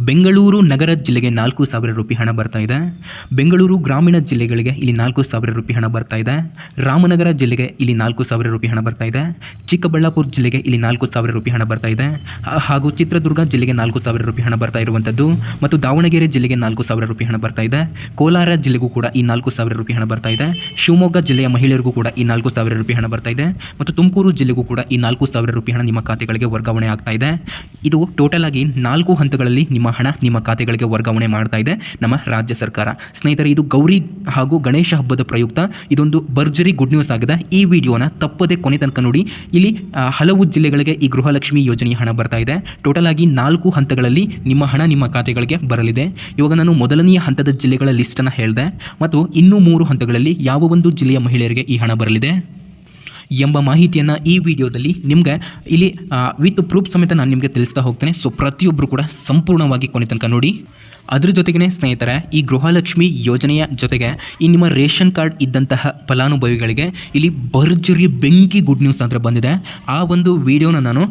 ಬೆಂಗಳೂರು ನಗರ ಜಿಲ್ಲೆಗೆ 4,000 ರೂಪಾಯಿ ಹಣ ಬರ್ತಾ ಇದೆ. ಬೆಂಗಳೂರು ಗ್ರಾಮೀಣ ಜಿಲ್ಲೆಗಳಿಗೆ ಇಲ್ಲಿ 4,000 ರೂಪಾಯಿ ಹಣ ಬರ್ತಾ ಇದೆ. ರಾಮನಗರ ಜಿಲ್ಲೆಗೆ ಇಲ್ಲಿ 4,000 ರೂಪಾಯಿ ಹಣ ಬರ್ತಾ ಇದೆ. ಚಿಕ್ಕಬಳ್ಳಾಪುರ ಜಿಲ್ಲೆಗೆ ಇಲ್ಲಿ 4,000 ರೂಪಾಯಿ ಹಣ ಬರ್ತಾ ಇದೆ. ಹಾಗೂ ಚಿತ್ರದುರ್ಗ ಜಿಲ್ಲೆಗೆ 4,000 ರೂಪಾಯಿ ಹಣ ಬರ್ತಾ ಇರುವಂಥದ್ದು ಮತ್ತು ದಾವಣಗೆರೆ ಜಿಲ್ಲೆಗೆ 4,000 ರೂಪಾಯಿ ಹಣ ಬರ್ತಾ ಇದೆ. ಕೋಲಾರ ಜಿಲ್ಲೆಗೂ ಕೂಡ ಈ 4,000 ರೂಪಾಯಿ ಹಣ ಬರ್ತಾ ಇದೆ. ಶಿವಮೊಗ್ಗ ಜಿಲ್ಲೆಯ ಮಹಿಳೆಯರಿಗೂ ಕೂಡ ಈ 4,000 ರೂಪಾಯಿ ಹಣ ಬರ್ತಾ ಇದೆ ಮತ್ತು ತುಮಕೂರು ಜಿಲ್ಲೆಗೂ ಕೂಡ ಈ 4,000 ರೂಪಾಯಿ ಹಣ ನಿಮ್ಮ ಖಾತೆಗಳಿಗೆ ವರ್ಗಾವಣೆ ಆಗ್ತಾ ಇದೆ. ಇದು ಟೋಟಲ್ ಆಗಿ 4 ಹಂತಗಳಲ್ಲಿ ನಿಮ್ಮ ಹಣ ನಿಮ್ಮ ಖಾತೆಗಳಿಗೆ ವರ್ಗಾವಣೆ ಮಾಡ್ತಾ ಇದೆ ನಮ್ಮ ರಾಜ್ಯ ಸರ್ಕಾರ. ಸ್ನೇಹಿತರೆ, ಇದು ಗೌರಿ ಹಾಗೂ ಗಣೇಶ ಹಬ್ಬದ ಪ್ರಯುಕ್ತ ಇದೊಂದು ಭರ್ಜರಿ ಗುಡ್ ನ್ಯೂಸ್ ಆಗಿದೆ. ಈ ವಿಡಿಯೋನ ತಪ್ಪದೆ ಕೊನೆ ತನಕ ನೋಡಿ. ಇಲ್ಲಿ ಹಲವು ಜಿಲ್ಲೆಗಳಿಗೆ ಈ ಗೃಹಲಕ್ಷ್ಮಿ ಯೋಜನೆಯ ಹಣ ಬರ್ತಾ ಇದೆ. ಟೋಟಲ್ ಆಗಿ 4 ಹಂತಗಳಲ್ಲಿ ನಿಮ್ಮ ಹಣ ನಿಮ್ಮ ಖಾತೆಗಳಿಗೆ ಬರಲಿದೆ. ಇವಾಗ ನಾನು ಮೊದಲನೆಯ ಹಂತದ ಜಿಲ್ಲೆಗಳ ಲಿಸ್ಟನ್ನು ಹೇಳಿದೆ ಮತ್ತು ಇನ್ನೂ 3 ಹಂತಗಳಲ್ಲಿ ಯಾವ ಒಂದು ಜಿಲ್ಲೆಯ ಮಹಿಳೆಯರಿಗೆ ಈ ಹಣ ಬರಲಿದೆ ಎಂಬ ಮಾಹಿತಿಯನ್ನು ಈ ವಿಡಿಯೋದಲ್ಲಿ ನಿಮಗೆ ಇಲ್ಲಿ ವಿತ್ ಪ್ರೂಫ್ ಸಮೇತ ನಾನು ನಿಮಗೆ ತಿಳಿಸ್ತಾ ಹೋಗ್ತೇನೆ. ಸೊ ಪ್ರತಿಯೊಬ್ಬರು ಕೂಡ ಸಂಪೂರ್ಣವಾಗಿ ಕೊನೆ ತನಕ ನೋಡಿ. ಅದ್ರ ಜೊತೆಗೇ ಸ್ನೇಹಿತರೆ, ಈ ಗೃಹಲಕ್ಷ್ಮಿ ಯೋಜನೆಯ ಜೊತೆಗೆ ಈ ನಿಮ್ಮ ರೇಷನ್ ಕಾರ್ಡ್ ಇದ್ದಂತಹ ಫಲಾನುಭವಿಗಳಿಗೆ ಇಲ್ಲಿ ಭರ್ಜರಿ ಬೆಂಕಿ ಗುಡ್ ನ್ಯೂಸ್ ಅಂದರೆ ಬಂದಿದೆ. ಆ ಒಂದು ವಿಡಿಯೋನ ನಾನು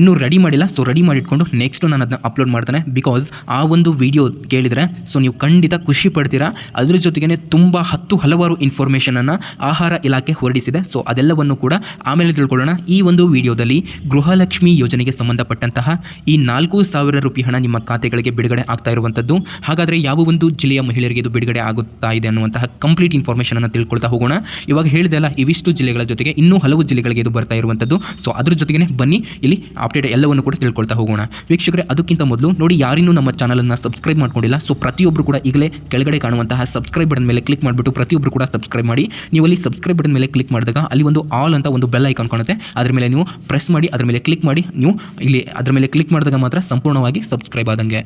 ಇನ್ನೂ ರೆಡಿ ಮಾಡಿಲ್ಲ. ಸೊ ರೆಡಿ ಮಾಡಿಟ್ಕೊಂಡು ನೆಕ್ಸ್ಟ್ ನಾನು ಅದನ್ನ ಅಪ್ಲೋಡ್ ಮಾಡ್ತೇನೆ. ಬಿಕಾಸ್ ಆ ಒಂದು ವಿಡಿಯೋ ಕೇಳಿದರೆ ಸೊ ನೀವು ಖಂಡಿತ ಖುಷಿ ಪಡ್ತೀರಾ. ಅದ್ರ ಜೊತೆಗೇ ತುಂಬ ಹಲವಾರು ಇನ್ಫಾರ್ಮೇಷನನ್ನು ಆಹಾರ ಇಲಾಖೆ ಹೊರಡಿಸಿದೆ. ಸೊ ಅದೆಲ್ಲವನ್ನು ಕೂಡ ಆಮೇಲೆ ತಿಳ್ಕೊಳ್ಳೋಣ. ಈ ಒಂದು ವಿಡಿಯೋದಲ್ಲಿ ಗೃಹಲಕ್ಷ್ಮಿ ಯೋಜನೆಗೆ ಸಂಬಂಧಪಟ್ಟಂತಹ ಈ 4,000 ರೂಪಾಯಿ ಹಣ ನಿಮ್ಮ ಖಾತೆಗಳಿಗೆ ಬಿಡುಗಡೆ ಆಗ್ತಾ ಇರುವಂಥದ್ದು. ಹಾಗಾದರೆ ಯಾವ ಒಂದು ಜಿಲ್ಲೆಯ ಮಹಿಳೆಯರಿಗೆ ಇದು ಬಿಡುಗಡೆ ಆಗುತ್ತಾ ಇದೆ ಅನ್ನುವಂತಹ ಕಂಪ್ಲೀಟ್ ಇನ್ಫಾರ್ಮೇಷನ್ ಅನ್ನು ತಿಳ್ಕೊಳ್ತಾ ಹೋಗೋಣ. ಇವಾಗ ಹೇಳಿದೆ ಅಲ್ಲ, ಇವಿಷ್ಟು ಜಿಲ್ಲೆಗಳ ಜೊತೆಗೆ ಇನ್ನೂ ಹಲವು ಜಿಲ್ಲೆಗಳಿಗೆ ಇದು ಬರ್ತಾ ಇರುವಂಥದ್ದು. ಸೊ ಅದ್ರ ಜೊತೆಗೆ ಬನ್ನಿ ಇಲ್ಲಿ ಅಪ್ಡೇಟ್ ಎಲ್ಲವನ್ನು ಕೂಡ ತಿಳ್ಕೊಳ್ತಾ ಹೋಗೋಣ. ವೀಕ್ಷಕರೇ, ಅದಕ್ಕಿಂತ ಮೊದಲು ನೋಡಿ, ಯಾರಿನ್ನೂ ನಮ್ಮ ಚಾನಲನ್ನು ಸಬ್ಸ್ಕ್ರೈಬ್ ಮಾಡ್ಕೊಂಡಿಲ್ಲ. ಸೊ ಪ್ರತಿಯೊಬ್ಬರು ಕೂಡ ಈಗಲೇ ಕೆಳಗಡೆ ಕಾಣುವಂತಹ ಸಬ್ಸ್ಕ್ರೈಬ್ ಬಟನ್ ಮೇಲೆ ಕ್ಲಿಕ್ ಮಾಡಿಬಿಟ್ಟು ಪ್ರತಿಯೊಬ್ಬರು ಕೂಡ ಸಬ್ಸ್ಕ್ರೈಬ್ ಮಾಡಿ. ನೀವು ಅಲ್ಲಿ ಸಬ್ಸ್ಕ್ರೈಬ್ ಬಟನ್ ಮೇಲೆ ಕ್ಲಿಕ್ ಮಾಡಿದಾಗ ಅಲ್ಲಿ ಒಂದು ಆಲ್ ಅಂತ ಒಂದು ಬೆಲ್ ಐಕಾನ್ ಕಾಣುತ್ತೆ. ಅದರ ಮೇಲೆ ನೀವು ಪ್ರೆಸ್ ಮಾಡಿ, ಅದರ ಮೇಲೆ ಕ್ಲಿಕ್ ಮಾಡಿ. ನೀವು ಇಲ್ಲಿ ಅದರ ಮೇಲೆ ಕ್ಲಿಕ್ ಮಾಡಿದಾಗ ಮಾತ್ರ ಸಂಪೂರ್ಣವಾಗಿ ಸಬ್ಸ್ಕ್ರೈಬ್ ಆದಂಗೆ.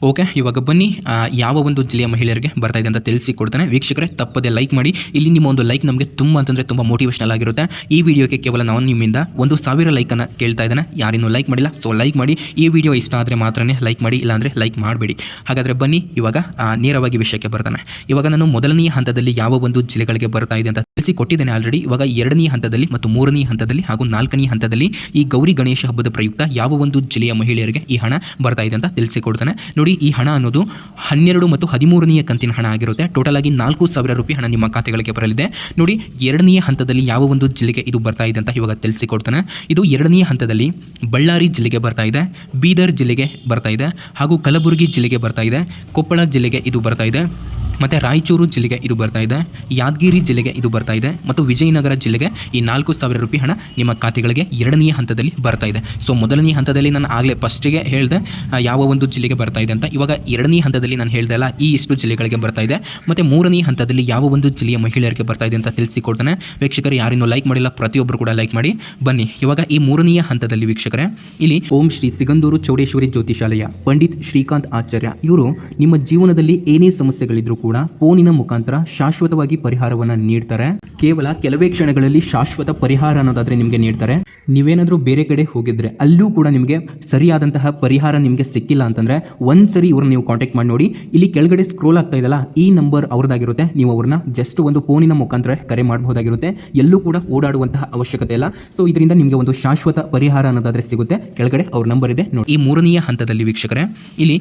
ಓಕೆ, ಇವಾಗ ಬನ್ನಿ ಯಾವ ಒಂದು ಜಿಲ್ಲೆಯ ಮಹಿಳೆಯರಿಗೆ ಬರ್ತಾ ಇದೆ ಅಂತ ತಿಳಿಸಿಕೊಡ್ತಾನೆ. ವೀಕ್ಷಕರೇ, ತಪ್ಪದೆ ಲೈಕ್ ಮಾಡಿ. ಇಲ್ಲಿ ನಿಮ್ಮ ಒಂದು ಲೈಕ್ ನಮಗೆ ತುಂಬ ಅಂತಂದರೆ ತುಂಬ ಮೋಟಿವೇಶನಲ್ ಆಗಿರುತ್ತೆ. ಈ ವಿಡಿಯೋಗೆ ಕೇವಲ ನಾವು ನಿಮ್ಮಿಂದ 1,000 ಲೈಕನ್ನು ಕೇಳ್ತಾ ಇದ್ದಾನೆ. ಯಾರಿನ್ನೂ ಲೈಕ್ ಮಾಡಿಲ್ಲ, ಸೊ ಲೈಕ್ ಮಾಡಿ. ಈ ವಿಡಿಯೋ ಇಷ್ಟ ಆದರೆ ಮಾತ್ರನೇ ಲೈಕ್ ಮಾಡಿ, ಇಲ್ಲಾಂದರೆ ಲೈಕ್ ಮಾಡಬೇಡಿ. ಹಾಗಾದರೆ ಬನ್ನಿ ಇವಾಗ ನೇರವಾಗಿ ವಿಷಯಕ್ಕೆ ಬರ್ತಾನೆ. ಇವಾಗ ನಾನು ಮೊದಲನೆಯ ಹಂತದಲ್ಲಿ ಯಾವ ಒಂದು ಜಿಲ್ಲೆಗಳಿಗೆ ಬರ್ತಾ ಇದೆ ಅಂತ ತಿಳಿಸಿಕೊಟ್ಟಿದ್ದೇನೆ ಆಲ್ರೆಡಿ. ಇವಾಗ 2ನೇ ಹಂತದಲ್ಲಿ ಮತ್ತು 3ನೇ ಹಂತದಲ್ಲಿ ಹಾಗೂ 4ನೇ ಹಂತದಲ್ಲಿ ಈ ಗೌರಿ ಗಣೇಶ ಹಬ್ಬದ ಪ್ರಯುಕ್ತ ಯಾವ ಒಂದು ಜಿಲ್ಲೆಯ ಮಹಿಳೆಯರಿಗೆ ಈ ಹಣ ಬರ್ತಾ ಇದೆ ಅಂತ ತಿಳಿಸಿಕೊಡ್ತಾನೆ. ನೋಡಿ, ಈ ಹಣ ಅನ್ನೋದು 12 ಮತ್ತು 13ನೇ ಕಂತಿನ ಹಣ ಆಗಿರುತ್ತೆ. ಟೋಟಲ್ ಆಗಿ 4,000 ರೂಪಾಯಿ ಹಣ ನಿಮ್ಮ ಖಾತೆಗಳಿಗೆ ಬರಲಿದೆ. ನೋಡಿ, 2ನೇ ಹಂತದಲ್ಲಿ ಯಾವ ಒಂದು ಜಿಲ್ಲೆಗೆ ಇದು ಬರ್ತಾ ಇದೆ ಅಂತ ಇವಾಗ ತಿಳಿಸಿಕೊಡ್ತಾನೆ. ಇದು 2ನೇ ಹಂತದಲ್ಲಿ ಬಳ್ಳಾರಿ ಜಿಲ್ಲೆಗೆ ಬರ್ತಾ ಇದೆ, ಬೀದರ್ ಜಿಲ್ಲೆಗೆ ಬರ್ತಾ ಇದೆ, ಹಾಗೂ ಕಲಬುರಗಿ ಜಿಲ್ಲೆಗೆ ಬರ್ತಾ ಇದೆ, ಕೊಪ್ಪಳ ಜಿಲ್ಲೆಗೆ ಇದು ಬರ್ತಾ ಇದೆ, ಮತ್ತು ರಾಯಚೂರು ಜಿಲ್ಲೆಗೆ ಇದು ಬರ್ತಾ ಇದೆ, ಯಾದಗಿರಿ ಜಿಲ್ಲೆಗೆ ಇದು ಬರ್ತಾ ಇದೆ ಮತ್ತು ವಿಜಯನಗರ ಜಿಲ್ಲೆಗೆ ಈ 4,000 ರೂಪಾಯಿ ಹಣ ನಿಮ್ಮ ಖಾತೆಗಳಿಗೆ 2ನೇ ಹಂತದಲ್ಲಿ ಬರ್ತಾ ಇದೆ. ಸೊ ಮೊದಲನೇ ಹಂತದಲ್ಲಿ ನಾನು ಆಗಲೇ ಫಸ್ಟಿಗೆ ಹೇಳಿದೆ ಯಾವ ಒಂದು ಜಿಲ್ಲೆಗೆ ಬರ್ತಾ ಇದೆ ಅಂತ. ಇವಾಗ 2ನೇ ಹಂತದಲ್ಲಿ ನಾನು ಹೇಳಿದೆ ಅಲ್ಲ, ಈ ಇಷ್ಟು ಜಿಲ್ಲೆಗಳಿಗೆ ಬರ್ತಾ ಇದೆ. ಮತ್ತು 3ನೇ ಹಂತದಲ್ಲಿ ಯಾವ ಒಂದು ಜಿಲ್ಲೆಯ ಮಹಿಳೆಯರಿಗೆ ಬರ್ತಾ ಇದೆ ಅಂತ ತಿಳಿಸಿಕೊಡ್ತಾನೆ. ವೀಕ್ಷಕರೇ, ಯಾರಿನ್ನೂ ಲೈಕ್ ಮಾಡಿಲ್ಲ, ಪ್ರತಿಯೊಬ್ಬರು ಕೂಡ ಲೈಕ್ ಮಾಡಿ. ಬನ್ನಿ ಇವಾಗ ಈ 3ನೇ ಹಂತದಲ್ಲಿ ವೀಕ್ಷಕರೇ, ಇಲ್ಲಿ ಓಂ ಶ್ರೀ ಸಿಗಂದೂರು ಚೌಡೇಶ್ವರಿ ಜ್ಯೋತಿಷಾಲಯ ಪಂಡಿತ್ ಶ್ರೀಕಾಂತ್ ಆಚಾರ್ಯ ಇವರು ನಿಮ್ಮ ಜೀವನದಲ್ಲಿ ಏನೇ ಸಮಸ್ಯೆಗಳಿದ್ರೂ ಕೂಡ ಫೋನಿನ ಮುಖಾಂತರ ಶಾಶ್ವತವಾಗಿ ಪರಿಹಾರವನ್ನು ನೀಡ್ತಾರೆ. ಕೇವಲ ಕೆಲವೇ ಕ್ಷಣಗಳಲ್ಲಿ ಶಾಶ್ವತ ಪರಿಹಾರ ಅನ್ನೋದಾದ್ರೆ ನಿಮಗೆ ನೀಡ್ತಾರೆ. ನೀವೇನಾದರೂ ಬೇರೆ ಕಡೆ ಹೋಗಿದ್ರೆ ಅಲ್ಲೂ ಕೂಡ ನಿಮಗೆ ಸರಿಯಾದಂತಹ ಪರಿಹಾರ ನಿಮಗೆ ಸಿಕ್ಕಿಲ್ಲ ಅಂತಂದ್ರೆ ಒಂದ್ಸರಿ ಇವ್ರನ್ನ ನೀವು ಕಾಂಟ್ಯಾಕ್ಟ್ ಮಾಡಿ ನೋಡಿ. ಇಲ್ಲಿ ಕೆಳಗಡೆ ಸ್ಕ್ರೋಲ್ ಆಗ್ತಾ ಇದೆಯಲ್ಲ, ಈ ನಂಬರ್ ಅವ್ರದ್ದಾಗಿರುತ್ತೆ. ನೀವು ಅವ್ರನ್ನ ಜಸ್ಟ್ ಒಂದು ಫೋನಿನ ಮುಖಾಂತರ ಕರೆ ಮಾಡಬಹುದಾಗಿರುತ್ತೆ. ಎಲ್ಲೂ ಕೂಡ ಓಡಾಡುವಂತಹ ಅವಶ್ಯಕತೆ ಇಲ್ಲ. ಸೊ ಇದರಿಂದ ನಿಮಗೆ ಒಂದು ಶಾಶ್ವತ ಪರಿಹಾರ ಅನ್ನೋದಾದ್ರೆ ಸಿಗುತ್ತೆ. ಕೆಳಗಡೆ ಅವ್ರ ನಂಬರ್ ಇದೆ ನೋಡಿ. ಈ 3ನೇ ಹಂತದಲ್ಲಿ ವೀಕ್ಷಕರೇ, ಇಲ್ಲಿ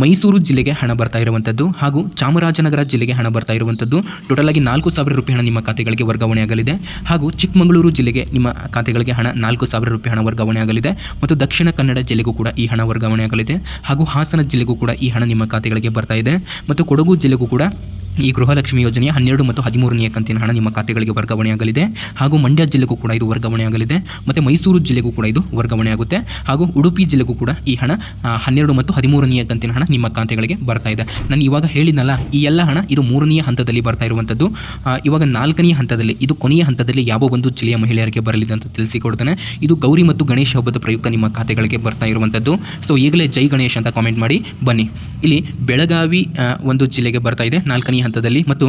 ಮೈಸೂರು ಜಿಲ್ಲೆಗೆ ಹಣ ಬರ್ತಾ ಇರುವಂಥದ್ದು ಹಾಗೂ ಚಾಮರಾಜನಗರ ಜಿಲ್ಲೆಗೆ ಹಣ ಬರ್ತಾ ಇರುವಂಥದ್ದು. ಟೋಟಲ್ ಆಗಿ 4,000 ರೂಪಾಯಿ ಹಣ ನಿಮ್ಮ ಖಾತೆಗಳಿಗೆ ವರ್ಗಾವಣೆ ಆಗಲಿದೆ. ಹಾಗೂ ಚಿಕ್ಕಮಗಳೂರು ಜಿಲ್ಲೆಗೆ ನಿಮ್ಮ ಖಾತೆಗಳಿಗೆ ಹಣ 4,000 ರೂಪಾಯಿ ಹಣ ವರ್ಗಾವಣೆ ಆಗಲಿದೆ ಮತ್ತು ದಕ್ಷಿಣ ಕನ್ನಡ ಜಿಲ್ಲೆಗೂ ಕೂಡ ಈ ಹಣ ವರ್ಗಾವಣೆ ಆಗಲಿದೆ. ಹಾಗೂ ಹಾಸನ ಜಿಲ್ಲೆಗೂ ಕೂಡ ಈ ಹಣ ನಿಮ್ಮ ಖಾತೆಗಳಿಗೆ ಬರ್ತಾ ಇದೆ ಮತ್ತು ಕೊಡಗು ಜಿಲ್ಲೆಗೂ ಕೂಡ ಈ ಗೃಹಲಕ್ಷ್ಮಿ ಯೋಜನೆಯ 12 ಮತ್ತು 13ನೇ ಕಂತಿನ ಹಣ ನಿಮ್ಮ ಖಾತೆಗಳಿಗೆ ವರ್ಗಾವಣೆಯಾಗಲಿದೆ. ಹಾಗೂ ಮಂಡ್ಯ ಜಿಲ್ಲೆಗೂ ಕೂಡ ಇದು ವರ್ಗಾವಣೆಯಾಗಲಿದೆ ಮತ್ತು ಮೈಸೂರು ಜಿಲ್ಲೆಗೂ ಕೂಡ ಇದು ವರ್ಗಾವಣೆ ಆಗುತ್ತೆ. ಹಾಗೂ ಉಡುಪಿ ಜಿಲ್ಲೆಗೂ ಕೂಡ ಈ ಹಣ 12 ಮತ್ತು 13ನೇ ಕಂತಿನ ಹಣ ನಿಮ್ಮ ಖಾತೆಗಳಿಗೆ ಬರ್ತಾ ಇದೆ. ನಾನು ಇವಾಗ ಹೇಳಿದ್ನಲ್ಲ, ಈ ಎಲ್ಲ ಹಣ ಇದು 3ನೇ ಹಂತದಲ್ಲಿ ಬರ್ತಾ ಇರುವಂಥದ್ದು. ಇವಾಗ 4ನೇ ಹಂತದಲ್ಲಿ, ಇದು ಕೊನೆಯ ಹಂತದಲ್ಲಿ ಯಾವ ಒಂದು ಜಿಲ್ಲೆಯ ಮಹಿಳೆಯರಿಗೆ ಬರಲಿದೆ ಅಂತ ತಿಳಿಸಿಕೊಡ್ತಾನೆ. ಇದು ಗೌರಿ ಮತ್ತು ಗಣೇಶ ಹಬ್ಬದ ಪ್ರಯುಕ್ತ ನಿಮ್ಮ ಖಾತೆಗಳಿಗೆ ಬರ್ತಾ ಇರುವಂಥದ್ದು. ಸೊ ಈಗಲೇ ಜೈ ಗಣೇಶ್ ಅಂತ ಕಾಮೆಂಟ್ ಮಾಡಿ. ಬನ್ನಿ, ಇಲ್ಲಿ ಬೆಳಗಾವಿ ಒಂದು ಜಿಲ್ಲೆಗೆ ಬರ್ತಾ ಇದೆ 4ನೇ ಹಂತದಲ್ಲಿ ಮತ್ತು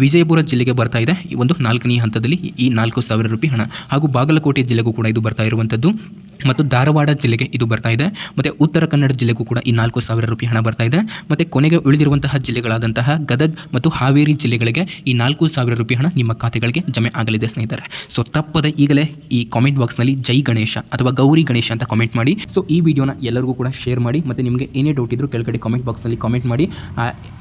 ವಿಜಯಪುರ ಜಿಲ್ಲೆಗೆ ಬರ್ತಾ ಇದೆ ಈ ಒಂದು 4ನೇ ಹಂತದಲ್ಲಿ ಈ 4,000 ರೂಪಾಯಿ ಹಣ. ಹಾಗೂ ಬಾಗಲಕೋಟೆ ಜಿಲ್ಲೆಗೂ ಕೂಡ ಇದು ಬರ್ತಾ ಇರುವಂಥದ್ದು ಮತ್ತು ಧಾರವಾಡ ಜಿಲ್ಲೆಗೆ ಇದು ಬರ್ತಾ ಇದೆ. ಮತ್ತು ಉತ್ತರ ಕನ್ನಡ ಜಿಲ್ಲೆಗೂ ಕೂಡ ಈ 4,000 ರೂಪಾಯಿ ಹಣ ಬರ್ತಾ ಇದೆ. ಮತ್ತು ಕೊನೆಗೆ ಉಳಿದಿರುವಂತಹ ಜಿಲ್ಲೆಗಳಾದಂತಹ ಗದಗ್ ಮತ್ತು ಹಾವೇರಿ ಜಿಲ್ಲೆಗಳಿಗೆ ಈ 4,000 ರೂಪಾಯಿ ಹಣ ನಿಮ್ಮ ಖಾತೆಗಳಿಗೆ ಜಮೆ ಆಗಲಿದೆ ಸ್ನೇಹಿತರೆ. ಸೊ ತಪ್ಪದೆ ಈಗಲೇ ಈ ಕಾಮೆಂಟ್ ಬಾಕ್ಸ್ನಲ್ಲಿ ಜೈ ಗಣೇಶ ಅಥವಾ ಗೌರಿ ಗಣೇಶ ಅಂತ ಕಾಮೆಂಟ್ ಮಾಡಿ. ಸೊ ಈ ವಿಡಿಯೋನ ಎಲ್ಲರಿಗೂ ಕೂಡ ಶೇರ್ ಮಾಡಿ ಮತ್ತು ನಿಮಗೆ ಏನೇ ಡೌಟ್ ಇದ್ದರೂ ಕೆಳಗಡೆ ಕಾಮೆಂಟ್ ಬಾಕ್ಸ್ನಲ್ಲಿ ಕಾಮೆಂಟ್ ಮಾಡಿ.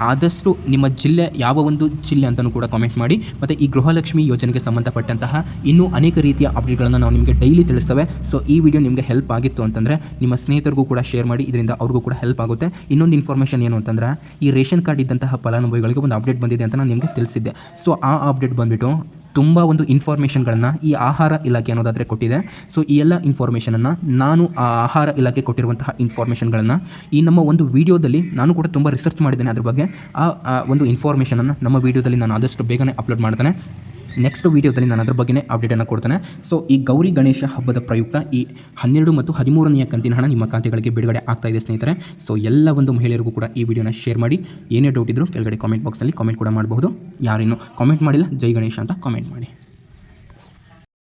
ಆದಷ್ಟು ನಿಮ್ಮ ಜಿಲ್ಲೆ ಯಾವ ಒಂದು ಜಿಲ್ಲೆ ಅಂತಲೂ ಕೂಡ ಕಾಮೆಂಟ್ ಮಾಡಿ. ಮತ್ತು ಈ ಗೃಹಲಕ್ಷ್ಮಿ ಯೋಜನೆಗೆ ಸಂಬಂಧಪಟ್ಟಂತಹ ಇನ್ನೂ ಅನೇಕ ರೀತಿಯ ಅಪ್ಡೇಟ್ಗಳನ್ನು ನಾವು ನಿಮಗೆ ಡೈಲಿ ತಿಳಿಸ್ತೇವೆ. ಸೊ ಈ ವಿಡಿಯೋ ನಿಮಗೆ ಹೆಲ್ಪ್ ಆಗಿತ್ತು ಅಂತಂದರೆ ನಿಮ್ಮ ಸ್ನೇಹಿತರಿಗೂ ಕೂಡ ಶೇರ್ ಮಾಡಿ, ಇದರಿಂದ ಅವ್ರಿಗೂ ಕೂಡ ಹೆಲ್ಪ್ ಆಗುತ್ತೆ. ಇನ್ನೊಂದು ಇನ್ಫಾರ್ಮೇಷನ್ ಏನು ಅಂತಂದರೆ ಈ ರೇಷನ್ ಕಾರ್ಡ್ ಇದ್ದಂತಹ ಫಲಾನುಭವಿಗಳಿಗೆ ಒಂದು ಅಪ್ಡೇಟ್ ಬಂದಿದೆ ಅಂತ ನಾನು ನಿಮಗೆ ತಿಳಿಸಿದ್ದೆ. ಸೊ ಆ ಅಪ್ಡೇಟ್ ಬಂದುಬಿಟ್ಟು ತುಂಬ ಒಂದು ಇನ್ಫಾರ್ಮೇಷನ್ಗಳನ್ನು ಈ ಆಹಾರ ಇಲಾಖೆ ಅನ್ನೋದಾದರೆ ಕೊಟ್ಟಿದೆ. ಸೊ ಈ ಎಲ್ಲ ಇನ್ಫಾರ್ಮೇಷನನ್ನು ನಾನು ಆ ಆಹಾರ ಇಲಾಖೆ ಕೊಟ್ಟಿರುವಂತಹ ಇನ್ಫಾರ್ಮೇಷನ್ಗಳನ್ನು ಈ ನಮ್ಮ ಒಂದು ವೀಡಿಯೋದಲ್ಲಿ ನಾನು ಕೂಡ ತುಂಬ ರಿಸರ್ಚ್ ಮಾಡಿದ್ದೇನೆ. ಅದ್ರ ಬಗ್ಗೆ ಆ ಒಂದು ಇನ್ಫಾರ್ಮೇಷನನ್ನು ನಮ್ಮ ವೀಡಿಯೋದಲ್ಲಿ ನಾನು ಆದಷ್ಟು ಬೇಗನೆ ಅಪ್ಲೋಡ್ ಮಾಡ್ತೇನೆ. ನೆಕ್ಸ್ಟ್ ವೀಡಿಯೋದಲ್ಲಿ ನಾನು ಅದ್ರ ಬಗ್ಗೆನೇ ಅಪ್ಡೇಟನ್ನು ಕೊಡ್ತೇನೆ. ಸೊ ಈ ಗೌರಿ ಗಣೇಶ ಹಬ್ಬದ ಪ್ರಯುಕ್ತ ಈ 12 ಮತ್ತು 13ನೇ ಕಂತಿನ ಹಣ ನಿಮ್ಮ ಖಾತೆಗಳಿಗೆ ಬಿಡುಗಡೆ ಆಗ್ತಾ ಇದೆ ಸ್ನೇಹಿತರೆ. ಸೊ ಎಲ್ಲ ಒಂದು ಮಹಿಳೆಯರಿಗೂ ಕೂಡ ಈ ವಿಡಿಯೋನ ಶೇರ್ ಮಾಡಿ. ಏನೇ ಡೌಟ್ ಇದ್ದರೂ ಕೆಳಗಡೆ ಕಾಮೆಂಟ್ ಬಾಕ್ಸ್ನಲ್ಲಿ ಕಾಮೆಂಟ್ ಕೂಡ ಮಾಡಬಹುದು. ಯಾರೇನು ಕಾಮೆಂಟ್ ಮಾಡಿಲ್ಲ ಜೈ ಗಣೇಶ ಅಂತ ಕಾಮೆಂಟ್ ಮಾಡಿ.